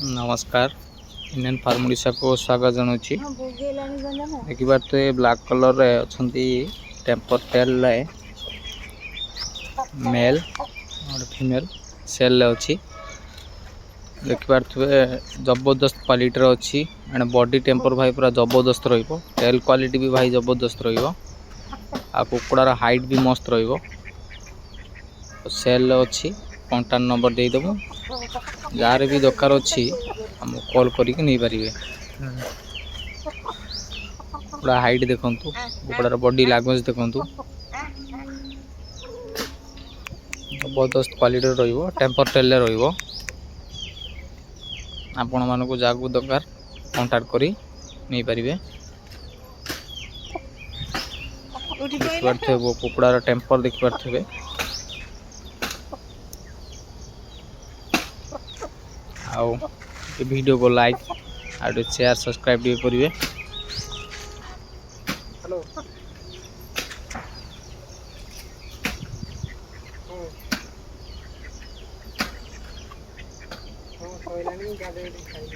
नमस्कार Indian farm Odisha को स्वागत जनाऊँगी। देखिए ब्लैक कलर रे अच्छी टेम्पर टेल मेल और फीमेल सेल अच्छी देखिए जबरदस्त क्वालिटी अच्छी एंड बॉडी टेम्पर भाई पूरा जबरदस्त रहिबो। टेल क्वालिटी भी भाई जबरदस्त रहिबो। आ कुकुड़ार हाइट भी मस्त रहिबो। सेल अच्छी कॉन्टाक्ट नंबर देदेबू जार भी दरकार अच्छी हमको कॉल करके नहीं पारे। पूरा हाइट देखु कुकुड़ार बॉडी लैंग्वेज देखु जबरदस्त क्वालिटी रहिबो। टेम्पर टेल रहिबो। आपण मानक जहाँ दरकार कॉन्टाक्ट करी नहीं पारे। देखिए वो कुकुड़ार टेम्पर देखिए आउ वीडियो को लाइक और शेयर सब्सक्राइब भी करेंगे। हेलो हाँ कहलानी गाधे खाई